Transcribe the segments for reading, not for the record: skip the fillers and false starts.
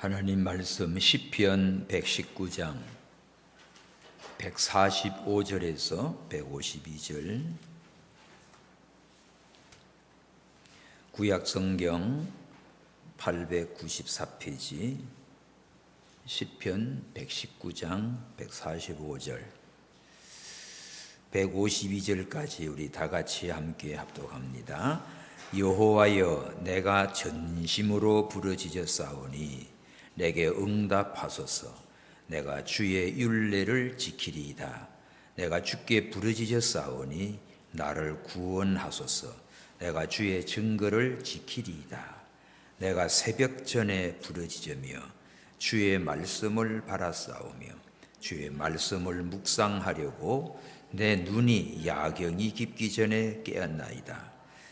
하나님 말씀 시편 119장 145절에서 152절, 구약성경 894페이지 시편 119장 145절 152절까지 우리 다 같이 함께 합독합니다. 여호와여, 내가 전심으로 부르짖었사오니 내게 응답하소서. 내가 주의 율례를 지키리이다. 내가 주께 부르짖었사오니 나를 구원하소서. 내가 주의 증거를 지키리이다. 내가 새벽 전에 부르짖으며 주의 말씀을 바라싸우며 주의 말씀을 묵상하려고 내 눈이 야경이 깊기 전에 깨었나이다.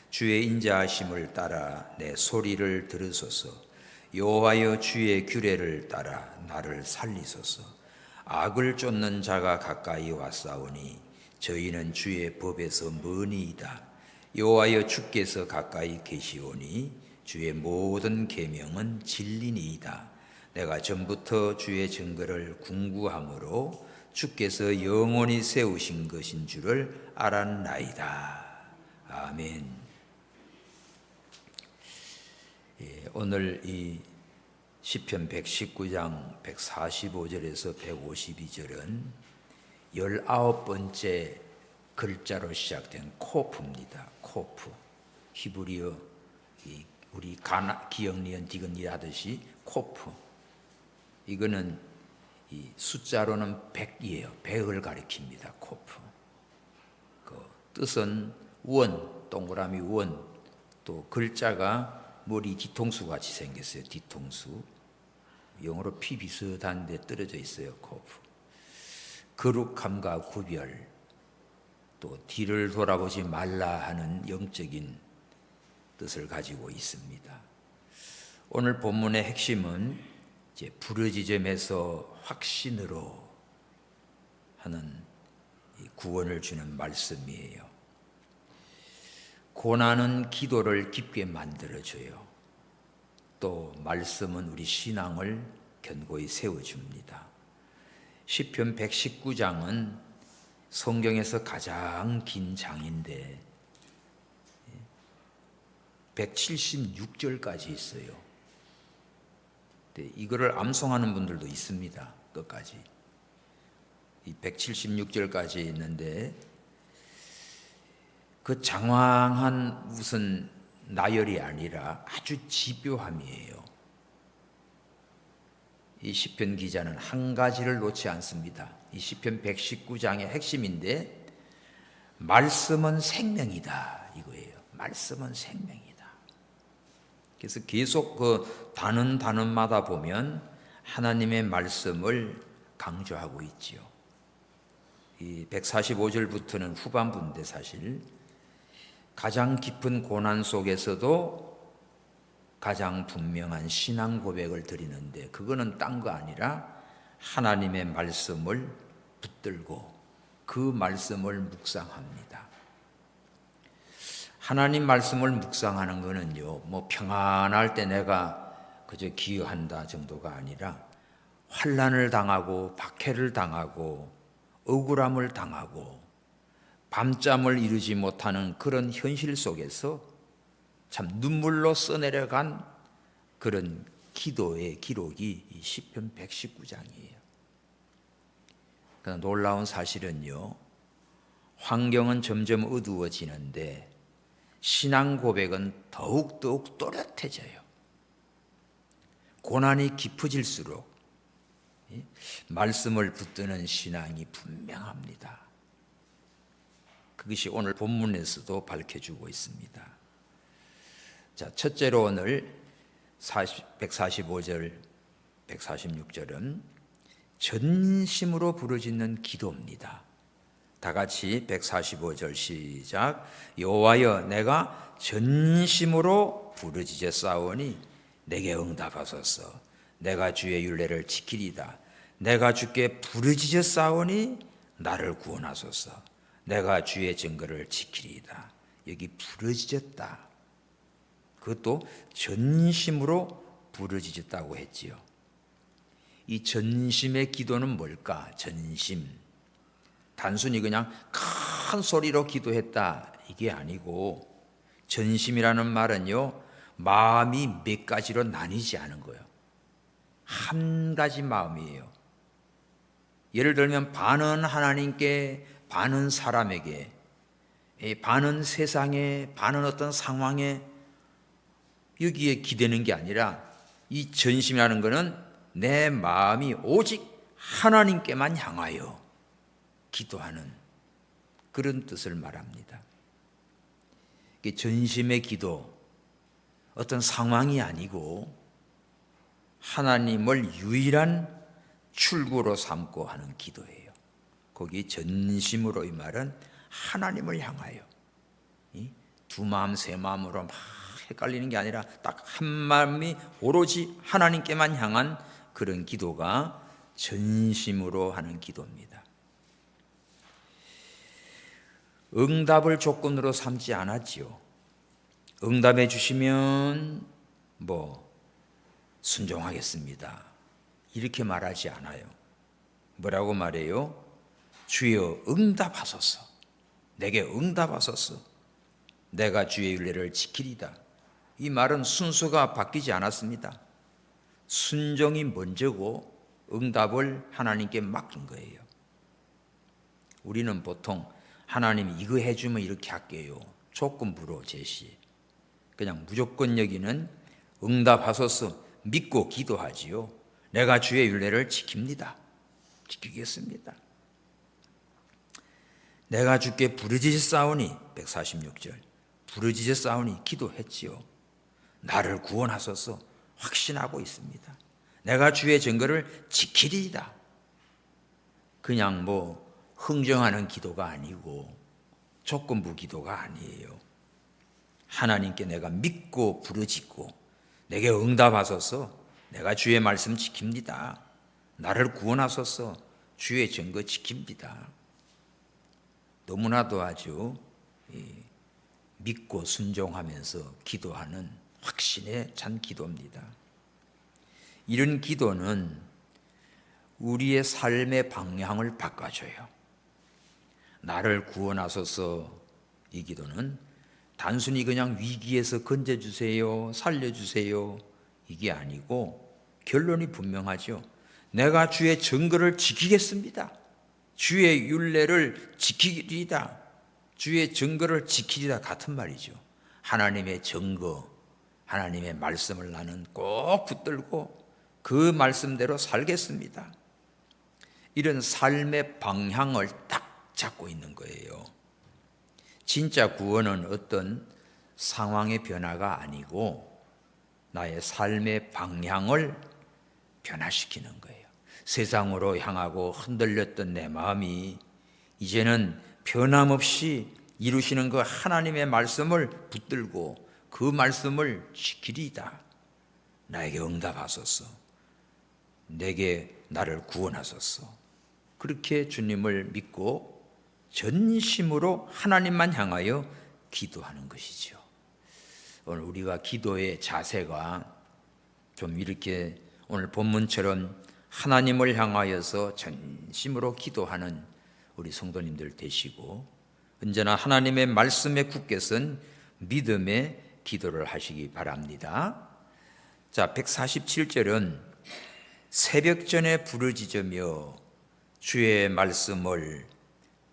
주의 인자하심을 따라 내 소리를 들으소서. 여호와여, 주의 규례를 따라 나를 살리소서. 악을 쫓는 자가 가까이 왔사오니 저희는 주의 법에서 머니이다. 여호와여, 주께서 가까이 계시오니 주의 모든 계명은 진리니이다. 내가 전부터 주의 증거를 궁구함으로 주께서 영원히 세우신 것인 줄을 알았나이다. 아멘. 오늘 이 시편 119장 145절에서 152절은 19번째 글자로 시작된 코프입니다. 코프. 히브리어 우리 기억니은 디귿니 하듯이 코프. 이거는 이 숫자로는 100이에요. 100을 가리킵니다. 코프. 그 뜻은 원, 동그라미 원. 또 글자가 머리 뒤통수 같이 생겼어요. 뒤통수. 영어로 피 비슷한데 떨어져 있어요. 코프. 거룩함과 구별, 또 뒤를 돌아보지 말라 하는 영적인 뜻을 가지고 있습니다. 오늘 본문의 핵심은 이제 부르짖음에서 확신으로 하는 구원을 주는 말씀이에요. 고난은 기도를 깊게 만들어줘요. 또 말씀은 우리 신앙을 견고히 세워줍니다. 시편 119장은 성경에서 가장 긴 장인데 176절까지 있어요. 이거를 암송하는 분들도 있습니다. 끝까지. 이 176절까지 있는데 그 장황한 무슨 나열이 아니라 아주 집요함이에요. 이 시편 기자는 한 가지를 놓지 않습니다. 이 시편 119장의 핵심인데 말씀은 생명이다 이거예요. 말씀은 생명이다. 그래서 계속 그 단원마다 보면 하나님의 말씀을 강조하고 있지요. 이 145절부터는 후반부인데 사실 가장 깊은 고난 속에서도 가장 분명한 신앙 고백을 드리는데 그거는 딴 거 아니라 하나님의 말씀을 붙들고 그 말씀을 묵상합니다. 하나님 말씀을 묵상하는 거는요, 뭐 평안할 때 내가 그저 기여한다 정도가 아니라 환난을 당하고 박해를 당하고 억울함을 당하고 밤잠을 이루지 못하는 그런 현실 속에서 참 눈물로 써내려간 그런 기도의 기록이 이 시편 119장이에요. 그러나 놀라운 사실은요, 환경은 점점 어두워지는데 신앙 고백은 더욱더욱 또렷해져요. 고난이 깊어질수록 말씀을 붙드는 신앙이 분명합니다. 그것이 오늘 본문에서도 밝혀주고 있습니다. 자, 첫째로 오늘 145절, 146절은 전심으로 부르짖는 기도입니다. 다 같이 145절 시작. 여호와여, 내가 전심으로 부르짖었사오니 내게 응답하소서. 내가 주의 율례를 지키리이다. 내가 주께 부르짖었사오니 나를 구원하소서. 내가 주의 증거를 지키리이다. 여기 부르짖었다. 그것도 전심으로 부르짖었다고 했지요. 이 전심의 기도는 뭘까? 전심. 단순히 그냥 큰 소리로 기도했다 이게 아니고, 전심이라는 말은요, 마음이 몇 가지로 나뉘지 않은 거예요. 한 가지 마음이에요. 예를 들면 반은 하나님께, 반은 사람에게, 반은 세상에, 반은 어떤 상황에, 여기에 기대는 게 아니라 이 전심이라는 것은 내 마음이 오직 하나님께만 향하여 기도하는 그런 뜻을 말합니다. 전심의 기도, 어떤 상황이 아니고 하나님을 유일한 출구로 삼고 하는 기도예요. 거기 전심으로 이 말은 하나님을 향하여, 두 마음 세 마음으로 막 헷갈리는 게 아니라 딱 한 마음이 오로지 하나님께만 향한 그런 기도가 전심으로 하는 기도입니다. 응답을 조건으로 삼지 않았지요. 응답해 주시면 순종하겠습니다, 이렇게 말하지 않아요. 뭐라고 말해요? 주여 응답하소서, 내게 응답하소서, 내가 주의 율례를 지키리다. 이 말은 순서가 바뀌지 않았습니다. 순종이 먼저고 응답을 하나님께 맡긴 거예요. 우리는 보통 하나님 이거 해주면 이렇게 할게요, 조건부로 제시, 그냥 무조건 여기는 응답하소서 믿고 기도하지요. 내가 주의 율례를 지킵니다, 지키겠습니다. 내가 주께 부르짖었사오니, 146절 부르짖었사오니 기도했지요. 나를 구원하소서 확신하고 있습니다. 내가 주의 증거를 지키리이다. 그냥 흥정하는 기도가 아니고 조건부 기도가 아니에요. 하나님께 내가 믿고 부르짖고 내게 응답하소서, 내가 주의 말씀 지킵니다. 나를 구원하소서, 주의 증거 지킵니다. 너무나도 아주 믿고 순종하면서 기도하는 확신에 찬 기도입니다. 이런 기도는 우리의 삶의 방향을 바꿔줘요. 나를 구원하소서, 이 기도는 단순히 그냥 위기에서 건져주세요, 살려주세요, 이게 아니고 결론이 분명하죠. 내가 주의 증거를 지키겠습니다, 주의 율례를 지키리다, 주의 증거를 지키리다 같은 말이죠. 하나님의 증거, 하나님의 말씀을 나는 꼭 붙들고 그 말씀대로 살겠습니다. 이런 삶의 방향을 딱 잡고 있는 거예요. 진짜 구원은 어떤 상황의 변화가 아니고 나의 삶의 방향을 변화시키는 거예요. 세상으로 향하고 흔들렸던 내 마음이 이제는 변함없이 이루시는 그 하나님의 말씀을 붙들고 그 말씀을 지키리이다. 나에게 응답하소서, 내게 나를 구원하소서. 그렇게 주님을 믿고 전심으로 하나님만 향하여 기도하는 것이죠. 오늘 우리가 기도의 자세가 좀 이렇게 오늘 본문처럼 하나님을 향하여서 전심으로 기도하는 우리 성도님들 되시고, 언제나 하나님의 말씀에 굳게 선 믿음의 기도를 하시기 바랍니다. 자, 147절은 새벽 전에 부르짖으며 주의 말씀을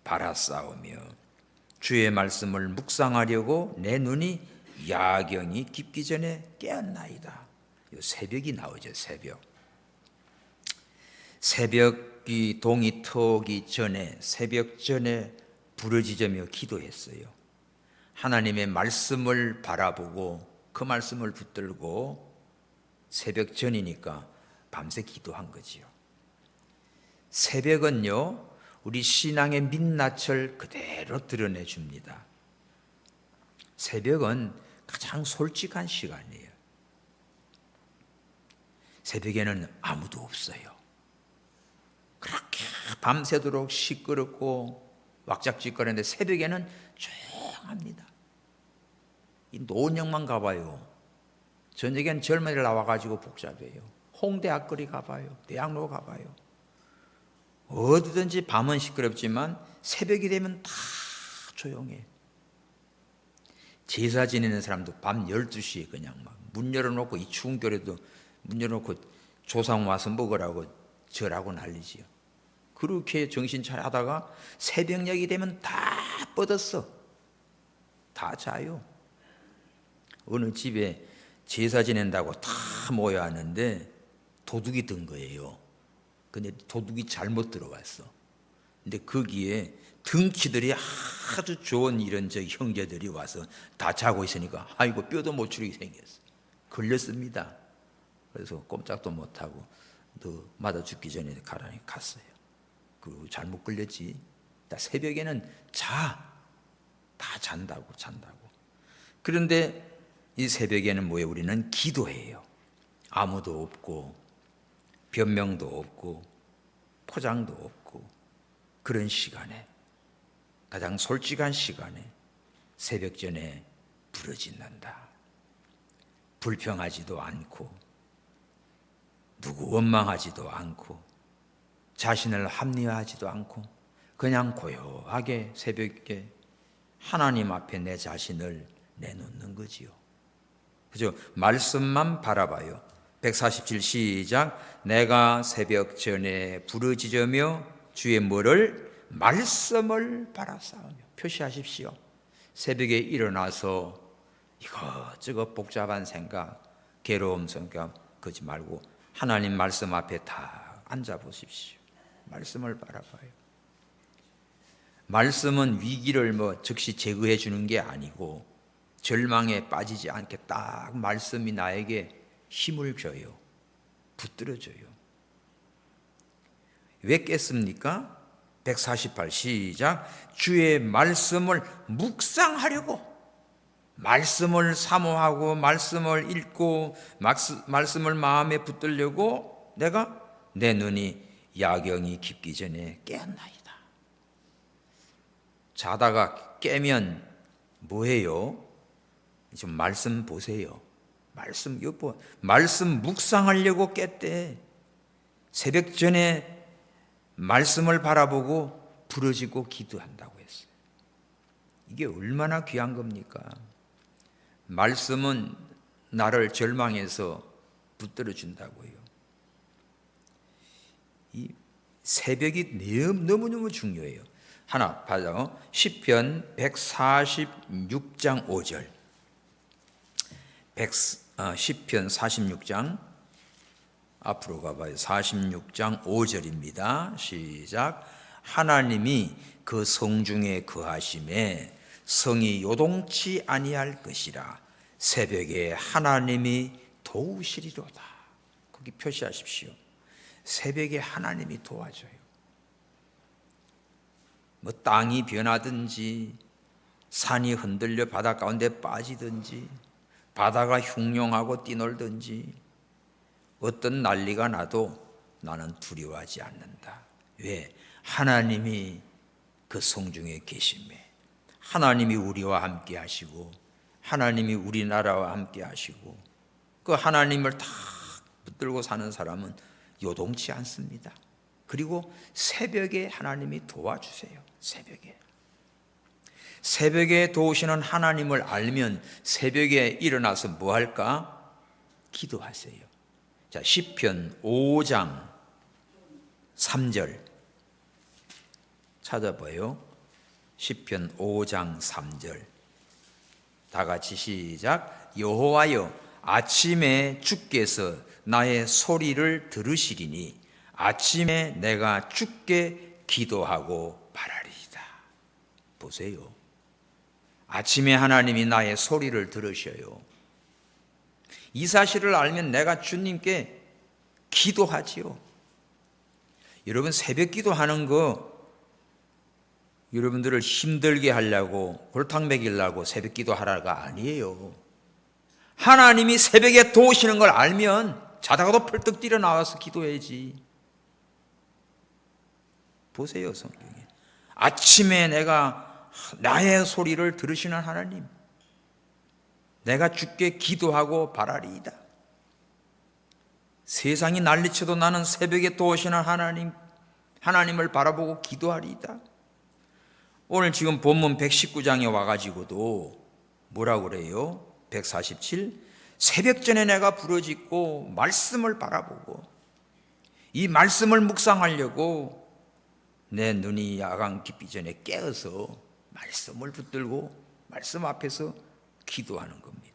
바라싸우며 주의 말씀을 묵상하려고 내 눈이 야경이 깊기 전에 깨었나이다. 새벽이 나오죠. 새벽이 동이 트기 전에, 새벽 전에 부르짖으며 기도했어요. 하나님의 말씀을 바라보고 그 말씀을 붙들고 새벽 전이니까 밤새 기도한 거지요. 새벽은요, 우리 신앙의 민낯을 그대로 드러내 줍니다. 새벽은 가장 솔직한 시간이에요. 새벽에는 아무도 없어요. 그렇게 밤새도록 시끄럽고 왁작지껄한데 새벽에는 조용합니다. 이 노년만 가봐요. 저녁엔 젊은이들 나와가지고 복잡해요. 홍대 앞거리 가봐요. 대학로 가봐요. 어디든지 밤은 시끄럽지만 새벽이 되면 다 조용해. 제사 지내는 사람도 밤 12시에 그냥 막 문 열어놓고, 이 추운 겨울에도 문 열어놓고 조상 와서 먹으라고 절하고 난리지요. 그렇게 정신 차려 하다가 새벽녘이 되면 다 뻗었어. 다 자요. 어느 집에 제사 지낸다고 다 모여 왔는데 도둑이 든 거예요. 근데 도둑이 잘못 들어왔어. 근데 거기에 등치들이 아주 좋은 이런 형제들이 와서 다 자고 있으니까 아이고 뼈도 못 추리게 생겼어. 걸렸습니다. 그래서 꼼짝도 못하고 너 맞아 죽기 전에 가라니 갔어요. 그 잘못 걸렸지. 새벽에는 다 잔다고. 그런데 이 새벽에는 뭐예요? 우리는 기도해요. 아무도 없고 변명도 없고 포장도 없고 그런 시간에, 가장 솔직한 시간에 새벽 전에 부르짖는다. 불평하지도 않고 누구 원망하지도 않고 자신을 합리화하지도 않고 그냥 고요하게 새벽에 하나님 앞에 내 자신을 내놓는 거지요. 그죠? 말씀만 바라봐요. 147 시작. 내가 새벽 전에 부르짖으며 주의 뭐를? 말씀을 바라싸우며. 표시하십시오. 새벽에 일어나서 이것저것 복잡한 생각, 괴로움 생각 그러지 말고 하나님 말씀 앞에 다 앉아보십시오. 말씀을 바라봐요. 말씀은 위기를 즉시 제거해 주는 게 아니고 절망에 빠지지 않게 딱 말씀이 나에게 힘을 줘요. 붙들어줘요. 왜 깼습니까? 148 시작. 주의 말씀을 묵상하려고, 말씀을 사모하고 말씀을 읽고 말씀을 마음에 붙들려고 내가 내 눈이 야경이 깊기 전에 깨었나이다. 자다가 깨면 뭐해요? 좀 말씀 보세요. 말씀 묵상하려고 깼대. 새벽 전에 말씀을 바라보고 부르짖고 기도한다고 했어요. 이게 얼마나 귀한 겁니까? 말씀은 나를 절망에서 붙들어 준다고요. 이 새벽이 너무너무 중요해요. 하나 봐요. 시편 146장 5절. 시편 46장 앞으로 가봐요. 46장 5절입니다. 시작. 하나님이 그 성중에 거하심에 성이 요동치 아니할 것이라. 새벽에 하나님이 도우시리로다. 거기 표시하십시오. 새벽에 하나님이 도와줘요. 땅이 변하든지 산이 흔들려 바다 가운데 빠지든지 바다가 흉룡하고 뛰놀든지 어떤 난리가 나도 나는 두려워하지 않는다. 왜? 하나님이 그 성중에 계심에, 하나님이 우리와 함께 하시고 하나님이 우리나라와 함께 하시고 그 하나님을 다 붙들고 사는 사람은 요동치 않습니다. 그리고 새벽에 하나님이 도와주세요. 새벽에 도우시는 하나님을 알면 새벽에 일어나서 뭐 할까? 기도하세요. 자, 시편 5장 3절 찾아봐요. 시편 5장 3절 다 같이 시작. 여호와여, 아침에 주께서 나의 소리를 들으시리니 아침에 내가 주께 기도하고 바라리이다. 보세요. 아침에 하나님이 나의 소리를 들으셔요. 이 사실을 알면 내가 주님께 기도하지요. 여러분, 새벽 기도하는 거 여러분들을 힘들게 하려고 골탕 먹이려고 새벽 기도하라가 아니에요. 하나님이 새벽에 도우시는 걸 알면 자다가도 펄떡 뛰어 나와서 기도해야지. 보세요, 성경에. 아침에 내가 나의 소리를 들으시는 하나님, 내가 주께 기도하고 바라리이다. 세상이 난리쳐도 나는 새벽에 또 오시는 하나님을 바라보고 기도하리이다. 오늘 지금 본문 119장에 와가지고도 뭐라고 그래요? 147 새벽 전에 내가 부르짖고 말씀을 바라보고 이 말씀을 묵상하려고 내 눈이 야간 깊기 전에 깨어서 말씀을 붙들고 말씀 앞에서 기도하는 겁니다.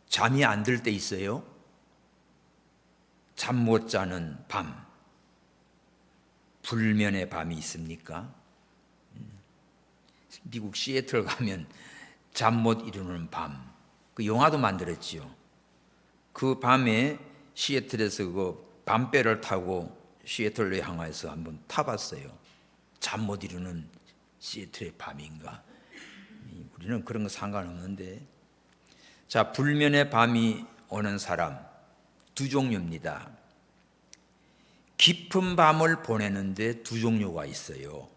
잠이 안 들 때 있어요? 잠 못 자는 밤, 불면의 밤이 있습니까? 미국 시애틀 가면 잠 못 이루는 밤, 그 영화도 만들었지요. 그 밤에 시애틀에서 그 밤배를 타고 시애틀로 향해서 한번 타봤어요. 잠 못 이루는 시애틀의 밤인가? 우리는 그런 거 상관없는데. 자, 불면의 밤이 오는 사람 두 종류입니다. 깊은 밤을 보내는데 두 종류가 있어요.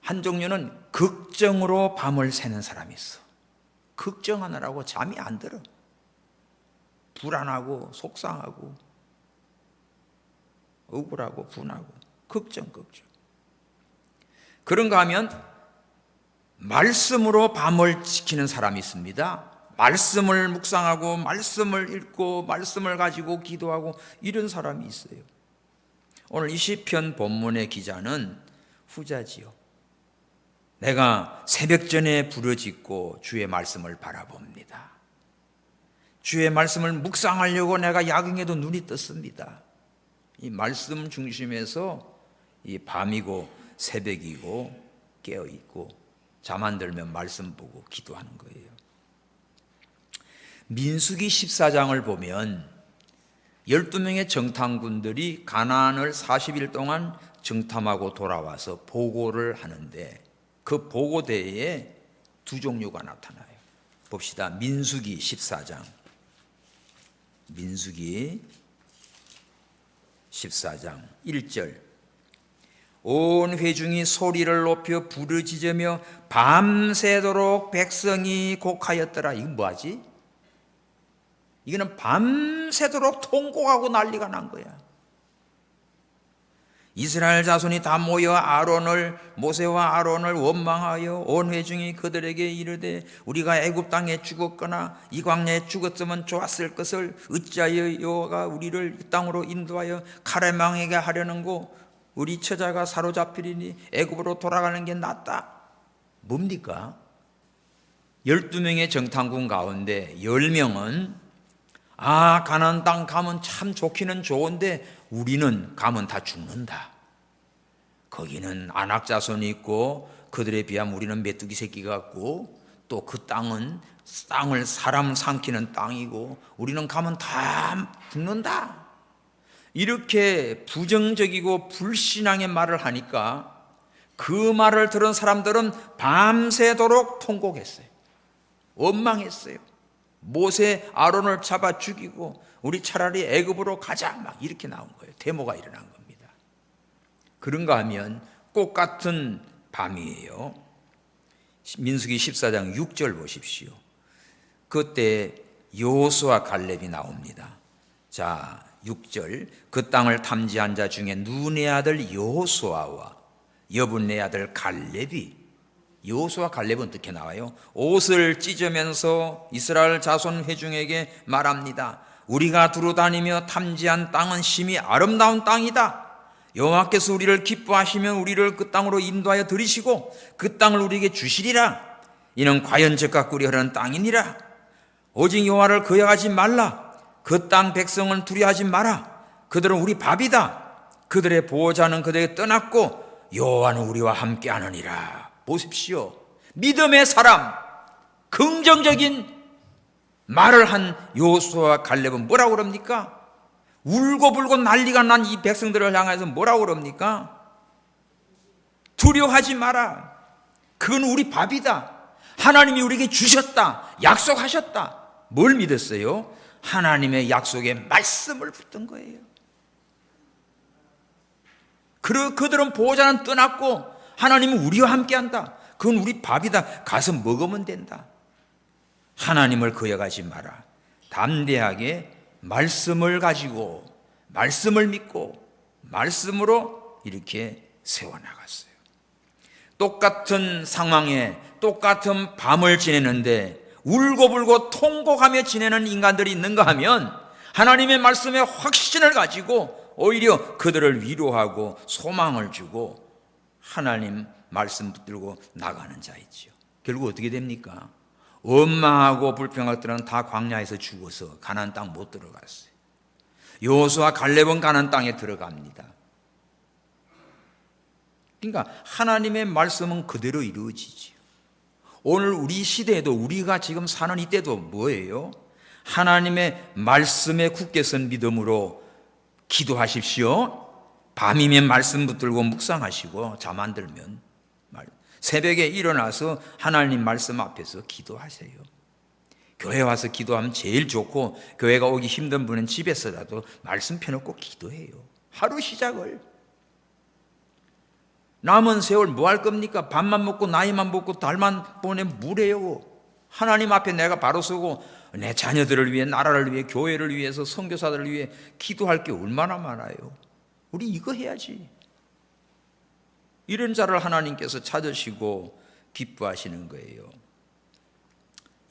한 종류는 걱정으로 밤을 새는 사람이 있어. 걱정하느라고 잠이 안 들어. 불안하고 속상하고 억울하고 분하고 걱정. 그런가 하면 말씀으로 밤을 지키는 사람이 있습니다. 말씀을 묵상하고 말씀을 읽고 말씀을 가지고 기도하고 이런 사람이 있어요. 오늘 이 시편 본문의 기자는 후자지요. 내가 새벽 전에 부르짖고 주의 말씀을 바라봅니다. 주의 말씀을 묵상하려고 내가 야경에도 눈이 떴습니다. 이 말씀 중심에서 이 밤이고 새벽이고 깨어있고 잠 안 들면 말씀 보고 기도하는 거예요. 민수기 14장을 보면 12명의 정탐군들이 가나안을 40일 동안 정탐하고 돌아와서 보고를 하는데 그 보고대에 두 종류가 나타나요. 봅시다. 민수기 14장. 민수기 14장 1절. 온 회중이 소리를 높여 부르짖으며 밤새도록 백성이 곡하였더라. 이건 뭐하지? 이거는 밤새도록 통곡하고 난리가 난 거야. 이스라엘 자손이 다 모여 모세와 아론을 원망하여 온 회중이 그들에게 이르되 우리가 애굽 땅에 죽었거나 이 광야에 죽었으면 좋았을 것을 어찌하여 여호와가 우리를 이 땅으로 인도하여 칼에 망하게 하려는고 우리 처자가 사로잡히리니 애굽으로 돌아가는 게 낫다. 뭡니까? 12명의 정탐군 가운데 10명은 가나안 땅 가면 참 좋기는 좋은데 우리는 가면 다 죽는다. 거기는 안악 자손이 있고 그들에 비하면 우리는 메뚜기 새끼 같고 또 그 땅은 땅을 사람 삼키는 땅이고 우리는 가면 다 죽는다. 이렇게 부정적이고 불신앙의 말을 하니까 그 말을 들은 사람들은 밤새도록 통곡했어요. 원망했어요. 모세 아론을 잡아 죽이고 우리 차라리 애굽으로 가자 막 이렇게 나온 거예요. 데모가 일어난 겁니다. 그런가 하면 꽃 같은 밤이에요. 민수기 14장 6절 보십시오. 그때 여호수아 갈렙이 나옵니다. 자, 6절. 그 땅을 탐지한 자 중에 눈의 아들 여호수아와 여분의 아들 갈렙이, 여호수아 갈렙은 어떻게 나와요? 옷을 찢으면서 이스라엘 자손 회중에게 말합니다. 우리가 두루 다니며 탐지한 땅은 심히 아름다운 땅이다. 여호와께서 우리를 기뻐하시면 우리를 그 땅으로 인도하여 들이시고 그 땅을 우리에게 주시리라. 이는 과연 젖과 꿀이 흐르는 땅이니라. 오직 여호와를 거역하지 말라. 그 땅 백성은 두려워하지 마라. 그들은 우리 밥이다. 그들의 보호자는 그들에게 떠났고 여호와는 우리와 함께하느니라. 보십시오. 믿음의 사람, 긍정적인 말을 한 여호수아와 갈렙은 뭐라고 그럽니까? 울고불고 난리가 난 이 백성들을 향해서 뭐라고 그럽니까? 두려워하지 마라. 그건 우리 밥이다. 하나님이 우리에게 주셨다. 약속하셨다. 뭘 믿었어요? 하나님의 약속에 말씀을 붙든 거예요. 그들은 보호자는 떠났고 하나님은 우리와 함께한다. 그건 우리 밥이다. 가서 먹으면 된다. 하나님을 거역하지 마라. 담대하게 말씀을 가지고 말씀을 믿고 말씀으로 이렇게 세워나갔어요. 똑같은 상황에 똑같은 밤을 지내는데 울고불고 통곡하며 지내는 인간들이 있는가 하면 하나님의 말씀에 확신을 가지고 오히려 그들을 위로하고 소망을 주고 하나님 말씀 붙들고 나가는 자이지요. 결국 어떻게 됩니까? 엄마하고 불평학들은 다 광야에서 죽어서 가나안 땅 못 들어갔어요. 여호수아 갈렙은 가나안 땅에 들어갑니다. 그러니까 하나님의 말씀은 그대로 이루어지지요. 오늘 우리 시대에도 우리가 지금 사는 이때도 뭐예요? 하나님의 말씀에 굳게 선 믿음으로 기도하십시오. 밤이면 말씀 붙들고 묵상하시고 잠 안 들면 새벽에 일어나서 하나님 말씀 앞에서 기도하세요. 교회 와서 기도하면 제일 좋고 교회가 오기 힘든 분은 집에서라도 말씀 펴놓고 기도해요. 하루 시작을. 남은 세월 뭐 할 겁니까? 밥만 먹고 나이만 먹고 달만 보내면 무례요. 하나님 앞에 내가 바로 서고 내 자녀들을 위해, 나라를 위해, 교회를 위해서, 선교사들을 위해 기도할 게 얼마나 많아요. 우리 이거 해야지. 이런 자를 하나님께서 찾으시고 기뻐하시는 거예요.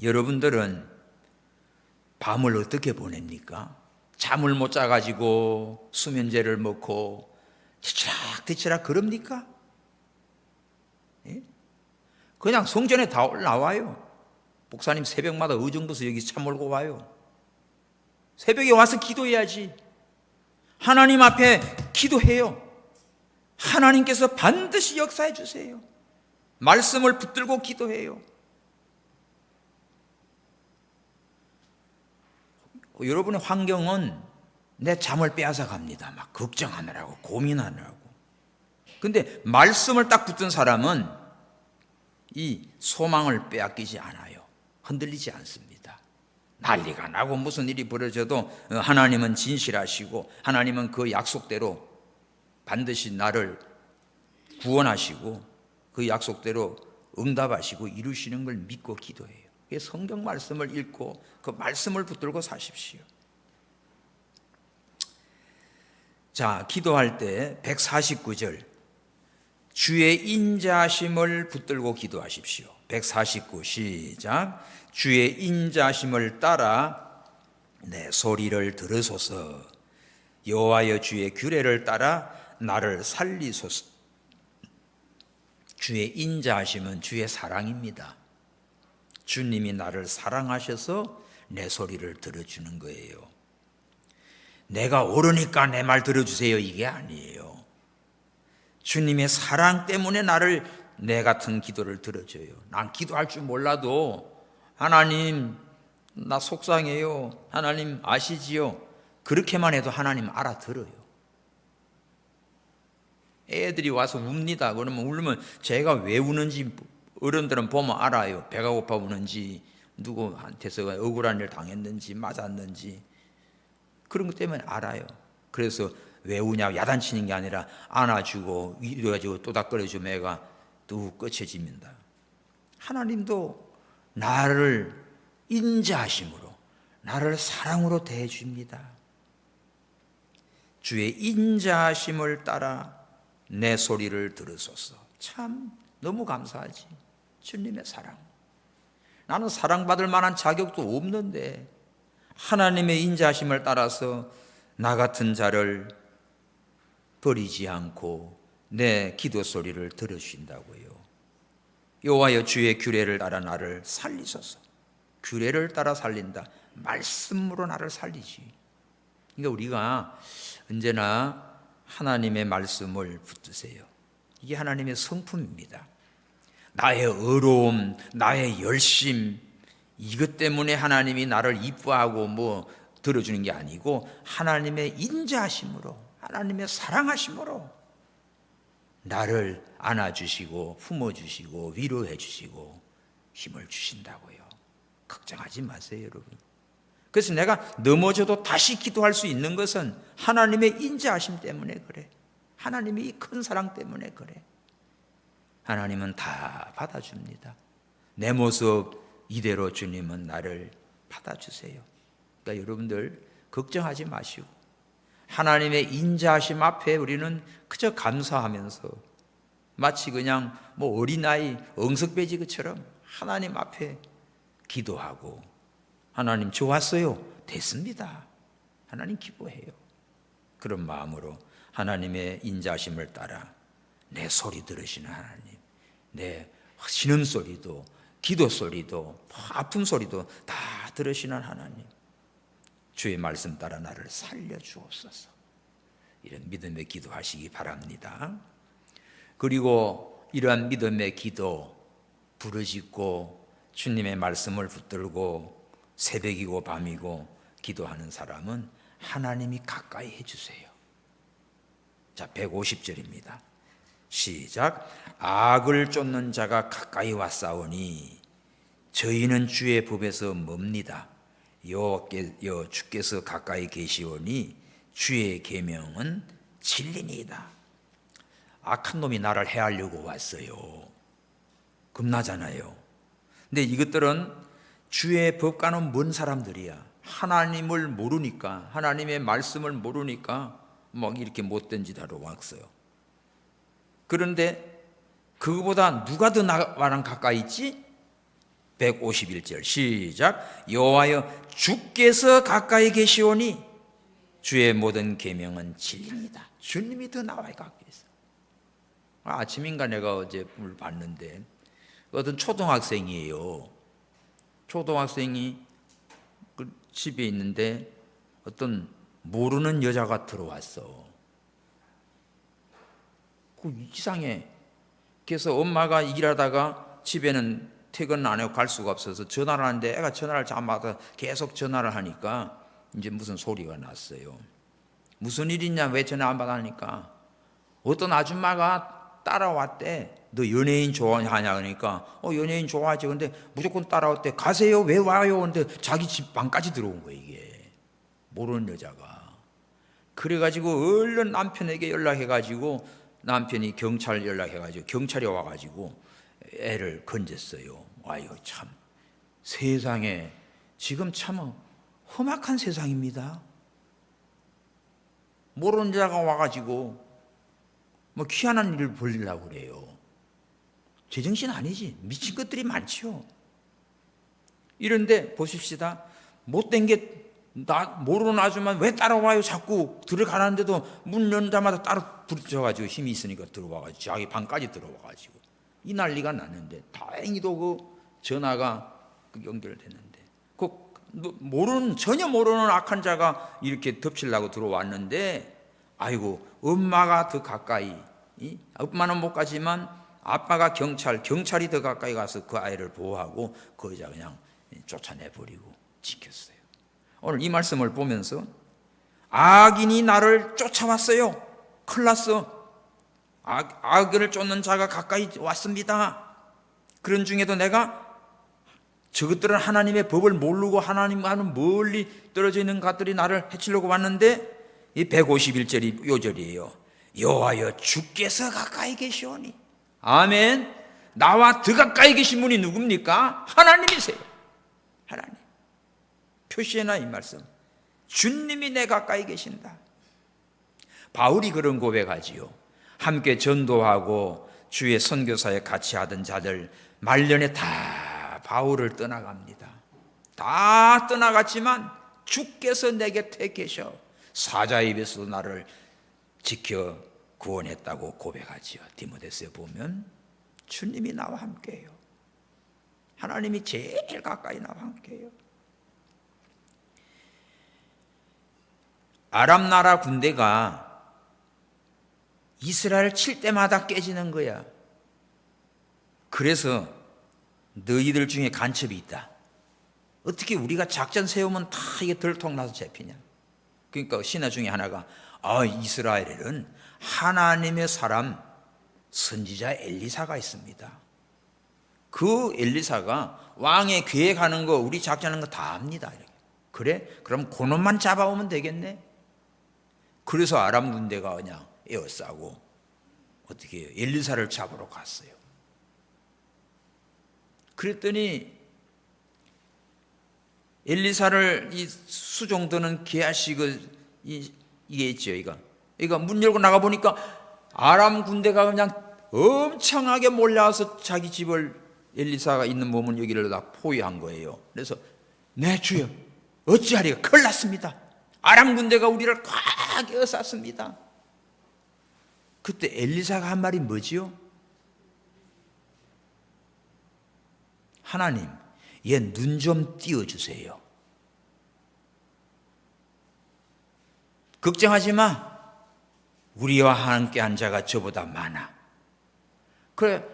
여러분들은 밤을 어떻게 보냅니까? 잠을 못 자가지고 수면제를 먹고 뒤치락뒤치락 그럽니까? 예? 그냥 성전에 다 올라와요. 목사님 새벽마다 의정부에서 여기 차 몰고 와요. 새벽에 와서 기도해야지. 하나님 앞에 기도해요. 하나님께서 반드시 역사해 주세요. 말씀을 붙들고 기도해요. 여러분의 환경은 내 잠을 빼앗아 갑니다. 막 걱정하느라고 고민하느라고. 근데 말씀을 딱 붙든 사람은 이 소망을 빼앗기지 않아요. 흔들리지 않습니다. 난리가 나고 무슨 일이 벌어져도 하나님은 진실하시고 하나님은 그 약속대로 반드시 나를 구원하시고 그 약속대로 응답하시고 이루시는 걸 믿고 기도해요. 성경 말씀을 읽고 그 말씀을 붙들고 사십시오. 자, 기도할 때 149절 주의 인자심을 붙들고 기도하십시오. 149 시작. 주의 인자심을 따라 내 소리를 들으소서. 여호와여 주의 규례를 따라 나를 살리소서. 주의 인자하심은 주의 사랑입니다. 주님이 나를 사랑하셔서 내 소리를 들어주는 거예요. 내가 옳으니까 내 말 들어주세요 이게 아니에요. 주님의 사랑 때문에 내 같은 기도를 들어줘요. 난 기도할 줄 몰라도 하나님 나 속상해요. 하나님 아시지요? 그렇게만 해도 하나님 알아들어요. 애들이 와서 웁니다. 그러면 울면 제가 왜 우는지 어른들은 보면 알아요. 배가 고파 우는지 누구한테서 억울한 일 당했는지 맞았는지 그런 것 때문에 알아요. 그래서 왜 우냐고 야단치는 게 아니라 안아주고 위로해주고 또닥거려주면 애가 뚝 꺼쳐집니다. 하나님도 나를 인자하심으로 나를 사랑으로 대해줍니다. 주의 인자하심을 따라 내 소리를 들으소서. 참 너무 감사하지. 주님의 사랑. 나는 사랑받을 만한 자격도 없는데 하나님의 인자하심을 따라서 나 같은 자를 버리지 않고 내 기도 소리를 들으신다고요. 여호와여 주의 규례를 따라 나를 살리소서. 규례를 따라 살린다. 말씀으로 나를 살리지. 그러니까 우리가 언제나 하나님의 말씀을 붙드세요. 이게 하나님의 성품입니다. 나의 의로움, 나의 열심 이것 때문에 하나님이 나를 이뻐하고 들어주는 게 아니고 하나님의 인자하심으로 하나님의 사랑하심으로 나를 안아주시고 품어주시고 위로해주시고 힘을 주신다고요. 걱정하지 마세요 여러분. 그래서 내가 넘어져도 다시 기도할 수 있는 것은 하나님의 인자하심 때문에 그래. 하나님의 이 큰 사랑 때문에 그래. 하나님은 다 받아줍니다. 내 모습 이대로 주님은 나를 받아주세요. 그러니까 여러분들 걱정하지 마시고 하나님의 인자하심 앞에 우리는 그저 감사하면서 마치 그냥 뭐 어린아이 엉석배지기처럼 하나님 앞에 기도하고 하나님 좋았어요. 됐습니다. 하나님 기뻐해요. 그런 마음으로 하나님의 인자심을 따라 내 소리 들으시는 하나님, 내 신음소리도 기도소리도 아픈 소리도 다 들으시는 하나님, 주의 말씀 따라 나를 살려주옵소서. 이런 믿음의 기도하시기 바랍니다. 그리고 이러한 믿음의 기도 부르짖고 주님의 말씀을 붙들고 새벽이고 밤이고 기도하는 사람은 하나님이 가까이 해주세요. 자, 150절입니다. 시작. 악을 쫓는 자가 가까이 왔사오니 저희는 주의 법에서 멉니다. 주께서 가까이 계시오니 주의 계명은 진리니이다. 악한 놈이 나를 해하려고 왔어요. 겁나잖아요. 근데 이것들은 주의 법과는 먼 사람들이야. 하나님을 모르니까, 하나님의 말씀을 모르니까 막 이렇게 못된 짓 하러 왔어요. 그런데 그거보다 누가 더 나랑 가까이 있지? 151절 시작. 여호와여 주께서 가까이 계시오니 주의 모든 계명은 진리입니다. 주님이 더 나와 가까이 있어. 아침인가 내가 어제 물 봤는데 어떤 초등학생이에요. 초등학생이 그 집에 있는데 어떤 모르는 여자가 들어왔어. 그 이상해. 그래서 엄마가 일하다가 집에는 퇴근 안 하고 갈 수가 없어서 전화를 하는데 애가 전화를 잘 받아 계속 전화를 하니까 이제 무슨 소리가 났어요. 무슨 일 있냐, 왜 전화 안 받으니까 어떤 아줌마가 따라왔대. 너 연예인 좋아하냐 그러니까 연예인 좋아하지. 근데 무조건 따라왔대. 가세요. 왜 와요? 근데 자기 집 방까지 들어온 거야. 이게 모르는 여자가. 그래가지고 얼른 남편에게 연락해가지고 남편이 경찰 연락해가지고 경찰이 와가지고 애를 건졌어요. 아이고 참 세상에 지금 참 험악한 세상입니다. 모르는 자가 와가지고 뭐 희한한 일을 벌리려고 그래요. 제정신 아니지. 미친 것들이 많죠. 이런데 보십시다. 못된 게 나 모르는 아줌마 왜 따라와요? 자꾸 들어가는데도 문 연자마자 따라 부딪혀가지고 힘이 있으니까 들어와가지고 자기 방까지 들어와가지고 이 난리가 났는데 다행히도 그 전화가 연결됐는데 그 전혀 모르는 악한 자가 이렇게 덮치려고 들어왔는데 아이고 엄마가 더 가까이, 엄마는 못 가지만 아빠가 경찰이 더 가까이 가서 그 아이를 보호하고 그 여자 그냥 쫓아내버리고 지켰어요. 오늘 이 말씀을 보면서 악인이 나를 쫓아왔어요. 큰일 났어. 악을 쫓는 자가 가까이 왔습니다. 그런 중에도 내가 저것들은 하나님의 법을 모르고 하나님과는 멀리 떨어져 있는 것들이 나를 해치려고 왔는데 이 151절이 요절이에요. 여호와여 주께서 가까이 계시오니. 아멘. 나와 더 가까이 계신 분이 누굽니까? 하나님이세요. 하나님. 표시해놔 이 말씀. 주님이 내 가까이 계신다. 바울이 그런 고백하지요. 함께 전도하고 주의 선교사에 같이 하던 자들 말년에 다 바울을 떠나갑니다. 다 떠나갔지만 주께서 내 곁에 계셔 사자의 입에서도 나를 지켜 구원했다고 고백하지요. 디모데서에 보면 주님이 나와 함께해요. 하나님이 제일 가까이 나와 함께해요. 아람 나라 군대가 이스라엘 칠 때마다 깨지는 거야. 그래서 너희들 중에 간첩이 있다. 어떻게 우리가 작전 세우면 다 이게 들통나서 잡히냐. 그러니까 신하 중에 하나가 이스라엘에는 하나님의 사람 선지자 엘리사가 있습니다. 그 엘리사가 왕의 계획하는 거 우리 작전하는 거 다 압니다. 이렇게. 그래? 그럼 그놈만 잡아오면 되겠네. 그래서 아람 군대가 그냥 에워싸고 어떻게 해요? 엘리사를 잡으러 갔어요. 그랬더니 엘리사를 이 수종드는 게하시 이게 있죠. 이거 문 열고 나가 보니까 아람 군대가 그냥 엄청나게 몰려와서 자기 집을 엘리사가 있는 몸은 여기를 다 포위한 거예요. 그래서 네 주여 어찌하리가 큰일 났습니다. 아람 군대가 우리를 꽉 에워쌌습니다. 그때 엘리사가 한 말이 뭐지요? 하나님, 얘 눈 좀 띄워주세요. 걱정하지 마. 우리와 함께 한 자가 저보다 많아. 그래,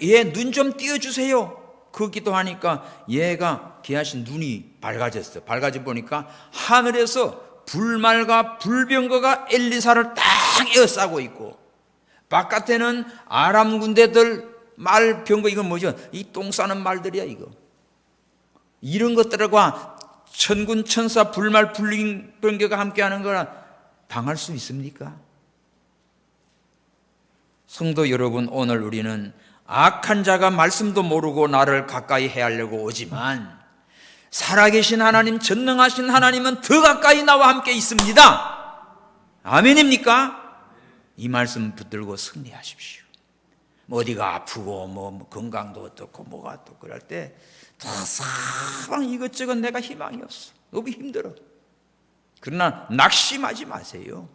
얘 눈 좀 띄워주세요. 그 기도하니까 얘가 게하시 눈이 밝아졌어. 밝아져 보니까 하늘에서 불말과 불병거가 엘리사를 딱 에워싸고 있고, 바깥에는 아람 군대들 말 병거, 이건 뭐죠? 이 똥 싸는 말들이야 이거. 이런 것들과 천군 천사 불말 불병거가 함께하는 거라 당할 수 있습니까? 성도 여러분, 오늘 우리는 악한 자가 말씀도 모르고 나를 가까이 해하려고 오지만 살아계신 하나님, 전능하신 하나님은 더 가까이 나와 함께 있습니다. 아멘입니까? 이 말씀 붙들고 승리하십시오. 어디가 아프고 뭐 건강도 어떻고 뭐가 어떻고 그럴 때 사방 이것저것 내가 희망이 없어. 너무 힘들어. 그러나 낙심하지 마세요.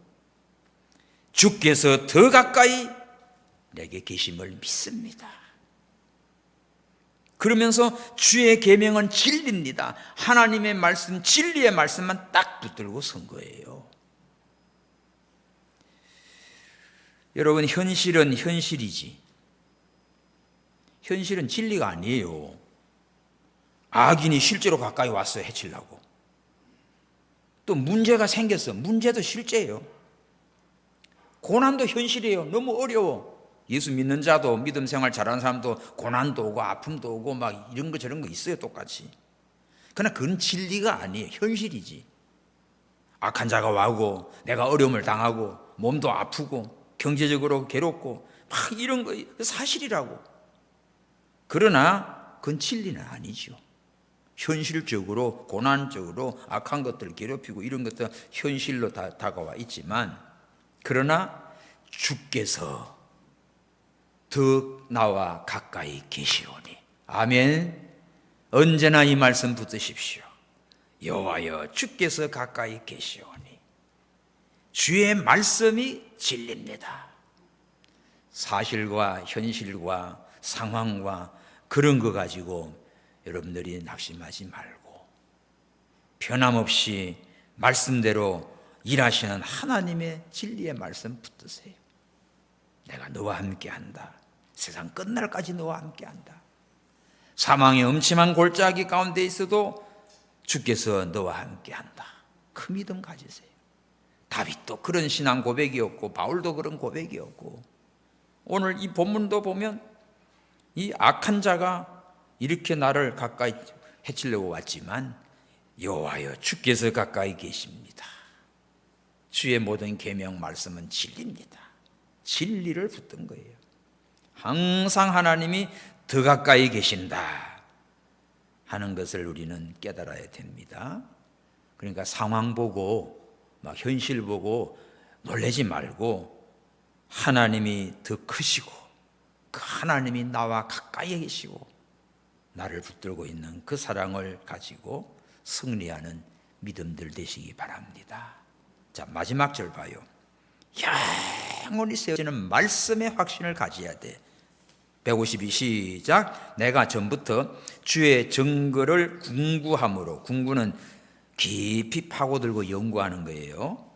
주께서 더 가까이 내게 계심을 믿습니다. 그러면서 주의 계명은 진리입니다. 하나님의 말씀, 진리의 말씀만 딱 붙들고 선 거예요. 여러분, 현실은 현실이지. 현실은 진리가 아니에요. 악인이 실제로 가까이 왔어요, 해치려고. 또 문제가 생겼어. 문제도 실제예요. 고난도 현실이에요. 너무 어려워. 예수 믿는 자도, 믿음 생활 잘하는 사람도 고난도 오고 아픔도 오고 막 이런 거 저런 거 있어요, 똑같이. 그러나 그건 진리가 아니에요. 현실이지. 악한 자가 와고 내가 어려움을 당하고 몸도 아프고 경제적으로 괴롭고 막 이런 거 사실이라고. 그러나 그건 진리는 아니죠. 현실적으로 고난적으로 악한 것들을 괴롭히고 이런 것들 현실로 다가와 있지만, 그러나 주께서 더 나와 가까이 계시오니. 아멘. 언제나 이 말씀 붙드십시오. 여호와여, 주께서 가까이 계시오니. 주의 말씀이 진리입니다. 사실과 현실과 상황과 그런 거 가지고 여러분들이 낙심하지 말고 변함없이 말씀대로 일하시는 하나님의 진리의 말씀 붙드세요. 내가 너와 함께한다. 세상 끝날까지 너와 함께한다. 사망의 음침한 골짜기 가운데 있어도 주께서 너와 함께한다. 그 믿음 가지세요. 다윗도 그런 신앙 고백이었고 바울도 그런 고백이었고, 오늘 이 본문도 보면 이 악한 자가 이렇게 나를 가까이 해치려고 왔지만 여호와여, 주께서 가까이 계십니다. 주의 모든 계명 말씀은 진리입니다. 진리를 붙든 거예요. 항상 하나님이 더 가까이 계신다 하는 것을 우리는 깨달아야 됩니다. 그러니까 상황 보고 막 현실 보고 놀라지 말고 하나님이 더 크시고 그 하나님이 나와 가까이 계시고 나를 붙들고 있는 그 사랑을 가지고 승리하는 믿음들 되시기 바랍니다. 자, 마지막 절 봐요. 영원히 세워지는 말씀의 확신을 가져야 돼. 152 시작. 내가 전부터 주의 증거를 궁구함으로, 궁구는 깊이 파고들고 연구하는 거예요.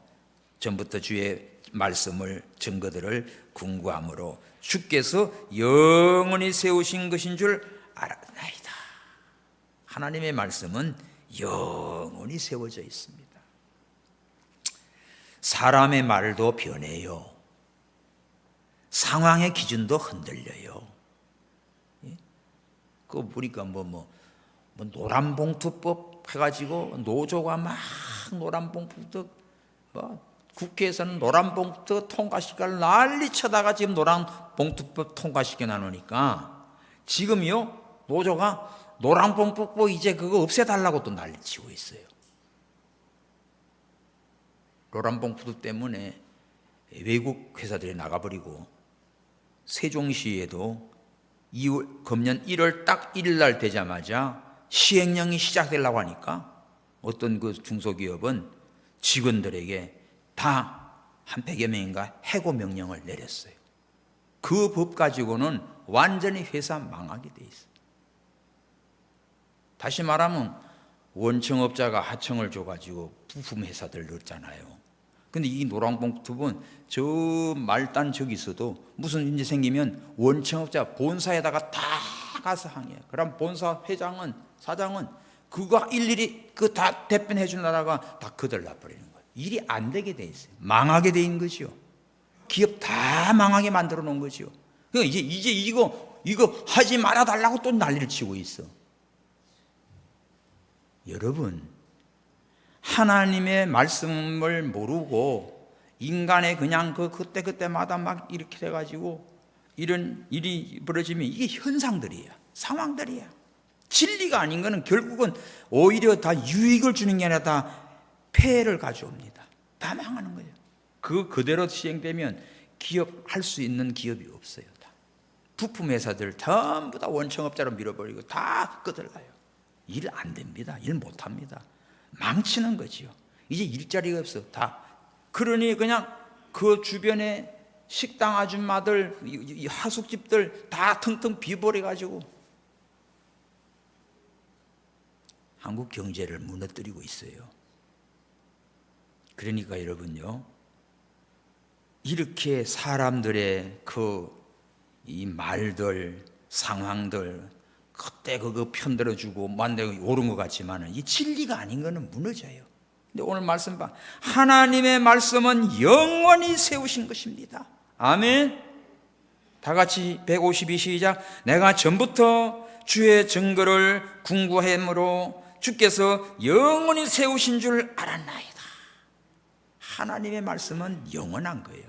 전부터 주의 말씀을, 증거들을 궁구함으로 주께서 영원히 세우신 것인 줄 알았나이다. 하나님의 말씀은 영원히 세워져 있습니다. 사람의 말도 변해요. 상황의 기준도 흔들려요. 그거 보니까 노란봉투법 해가지고 노조가 막 노란봉투, 국회에서는 노란봉투 통과시킬 난리 쳐다가 지금 노란봉투법 통과시켜 나누니까 지금요 노조가 노란봉 뽑고 이제 그거 없애달라고 또 난리치고 있어요. 노란봉투 때문에 외국 회사들이 나가버리고 세종시에도 금년 1월 딱 1일 날 되자마자 시행령이 시작되려고 하니까 어떤 그 중소기업은 직원들에게 다 한 100여 명인가 해고 명령을 내렸어요. 그 법 가지고는 완전히 회사 망하게 돼 있어요. 다시 말하면 원청업자가 하청을 줘가지고 부품 회사들 넣었잖아요. 근데 이 노란봉투는 저 말단 저기서도 무슨 일이 생기면 원청업자 본사에다가 다 가서 항의해요. 그럼 본사 회장은 사장은 그거 일일이 그 다 대변해 주느라가 다 거들나 버리는 거예요. 일이 안 되게 돼 있어요. 망하게 돼 있는 거죠. 기업 다 망하게 만들어 놓은 거죠. 그러니까 이제 이거 하지 말아 달라고 또 난리를 치고 있어. 여러분, 하나님의 말씀을 모르고 인간의 그냥 그때마다 막 이렇게 돼가지고 이런 일이 벌어지면 이게 현상들이야. 상황들이야. 진리가 아닌 거는 결국은 오히려 다 유익을 주는 게 아니라 다 폐해를 가져옵니다. 다 망하는 거예요. 그대로 시행되면 할 수 있는 기업이 없어요. 다. 부품 회사들 전부 다 원청업자로 밀어버리고 다 끄들가요. 일 안 됩니다. 일 못 합니다. 망치는 거지요. 이제 일자리가 없어. 다. 그러니 그냥 그 주변에 식당 아줌마들, 하숙집들 다 텅텅 비버려가지고 한국 경제를 무너뜨리고 있어요. 그러니까 여러분요, 이렇게 사람들의 이 말들, 상황들, 그때 그거 편들어주고 만들고 옳은 것 같지만은 이 진리가 아닌 거는 무너져요. 근데 오늘 말씀 봐. 하나님의 말씀은 영원히 세우신 것입니다. 아멘. 다 같이 152 시작. 내가 전부터 주의 증거를 궁구함으로 주께서 영원히 세우신 줄 알았나이다. 하나님의 말씀은 영원한 거예요.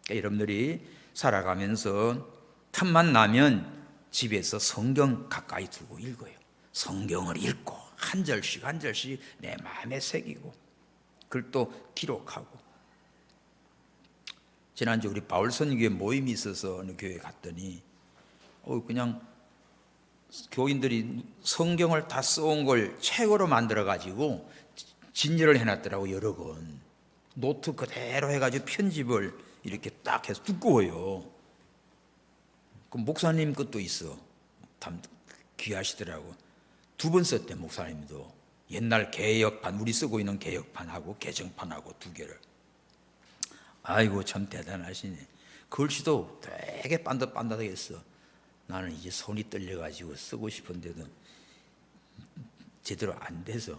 그러니까 여러분들이 살아가면서 틈만 나면 집에서 성경 가까이 두고 읽어요. 성경을 읽고 한 절씩 한 절씩 내 마음에 새기고 그걸 또 기록하고. 지난주 우리 바울선교회 모임이 있어서 어느 교회 갔더니 그냥 교인들이 성경을 다 써온 걸 책으로 만들어 가지고 진열을 해놨더라고. 여러 권 노트 그대로 해가지고 편집을 이렇게 딱 해서 두꺼워요. 그 목사님 것도 있어. 참 귀하시더라고. 2번 썼대. 목사님도 옛날 개역판, 우리 쓰고 있는 개역판하고 개정판하고 2개를. 아이고 참 대단하시네. 글씨도 되게 반듯반듯하게 했어. 나는 이제 손이 떨려가지고 쓰고 싶은데도 제대로 안 돼서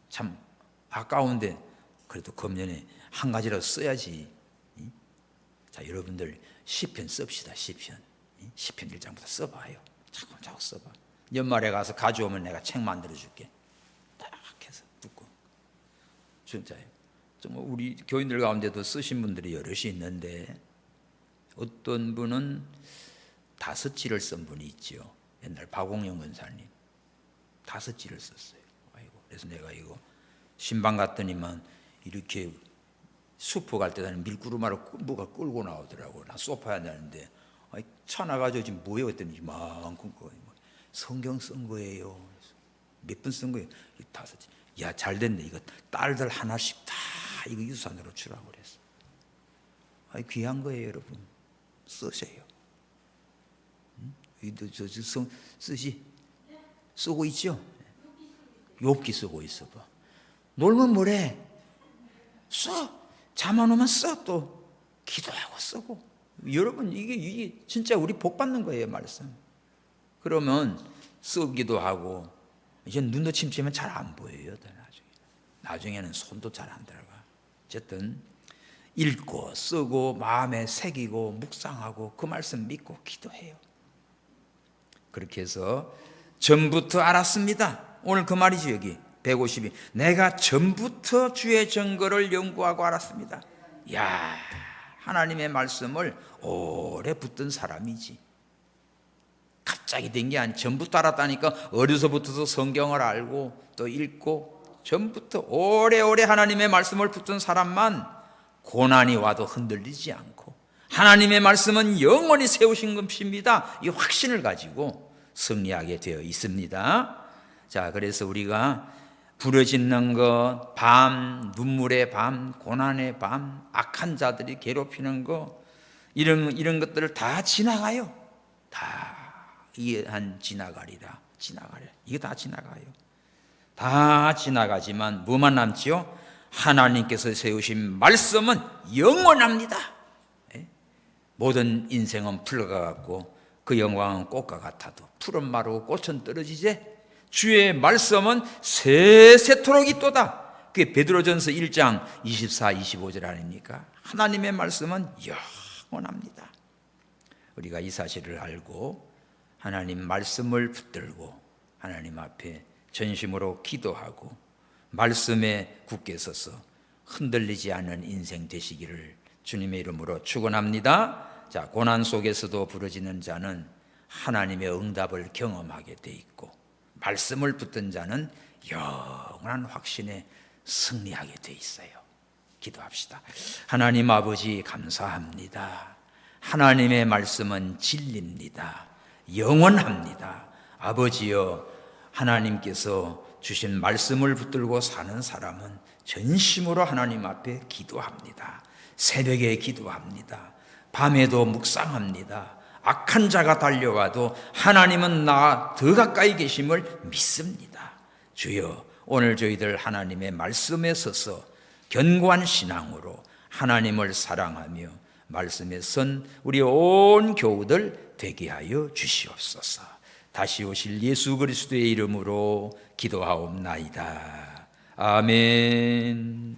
참 아까운데 그래도 금년에 한 가지라도 써야지. 자, 여러분들 시편 씁시다. 시편 1장부터 써봐요. 자꾸 써봐. 연말에 가서 가져오면 내가 책 만들어줄게. 딱 해서 듣고. 진짜요. 정말 우리 교인들 가운데도 쓰신 분들이 여럿이 있는데 어떤 분은 5지를 쓴 분이 있죠. 옛날 박옥영 권사님 5지를 썼어요. 아이고, 그래서 내가 이거 신방 갔더니만 이렇게 슈퍼 갈 때 밀구르마로 뭐가 끌고 나오더라고. 나 소파에 앉았는데 차 나가지고 지금 뭐예요? 했더니 이만큼 성경 쓴 거예요. 몇 분 쓴 거예요? 5지. 야, 잘 됐네. 이거 딸들 하나씩 다 이거 유산으로 주라고 그랬어. 귀한 거예요, 여러분. 쓰세요. 쓰고 있죠? 욥기 쓰고 있어 봐. 놀면 뭐래? 써. 잠 안 오면 써. 또 기도하고 쓰고. 여러분 이게 진짜 우리 복 받는 거예요, 말씀. 그러면 쓰기도 하고 이제 눈도 침침하면 잘 안 보여요. 나중에는 손도 잘 안 들어가. 어쨌든 읽고 쓰고 마음에 새기고 묵상하고 그 말씀 믿고 기도해요. 그렇게 해서 전부터 알았습니다. 오늘 그 말이죠. 여기 152. 내가 전부터 주의 증거를 연구하고 알았습니다. 야, 하나님의 말씀을 오래 붙든 사람이지. 갑자기 된 게 아니, 전부터 알았다니까. 어려서부터도 성경을 알고 또 읽고 전부터 오래오래 하나님의 말씀을 붙든 사람만 고난이 와도 흔들리지 않고, 하나님의 말씀은 영원히 세우신 것입니다, 이 확신을 가지고 승리하게 되어 있습니다. 자, 그래서 우리가 부르짖는 것, 밤, 눈물의 밤, 고난의 밤, 악한 자들이 괴롭히는 것, 이런 것들을 다 지나가요. 다 지나가리라. 이게 다 지나가요. 다 지나가지만 뭐만 남지요? 하나님께서 세우신 말씀은 영원합니다. 모든 인생은 풀과 같고 그 영광은 꽃과 같아도 풀은 마르고 꽃은 떨어지지, 주의 말씀은 세세토록 있도다. 그게 베드로전서 1장 24, 25절 아닙니까? 하나님의 말씀은 영원합니다. 우리가 이 사실을 알고 하나님 말씀을 붙들고 하나님 앞에 전심으로 기도하고 말씀에 굳게 서서 흔들리지 않는 인생 되시기를 주님의 이름으로 축원합니다. 자, 고난 속에서도 부르짖는 자는 하나님의 응답을 경험하게 돼 있고, 말씀을 붙든 자는 영원한 확신에 승리하게 돼 있어요. 기도합시다. 하나님 아버지, 감사합니다. 하나님의 말씀은 진리입니다. 영원합니다. 아버지여, 하나님께서 주신 말씀을 붙들고 사는 사람은 전심으로 하나님 앞에 기도합니다. 새벽에 기도합니다. 밤에도 묵상합니다. 악한 자가 달려와도 하나님은 나 더 가까이 계심을 믿습니다. 주여, 오늘 저희들 하나님의 말씀에 서서 견고한 신앙으로 하나님을 사랑하며 말씀에 선 우리 온 교우들 되게 하여 주시옵소서. 다시 오실 예수 그리스도의 이름으로 기도하옵나이다. 아멘.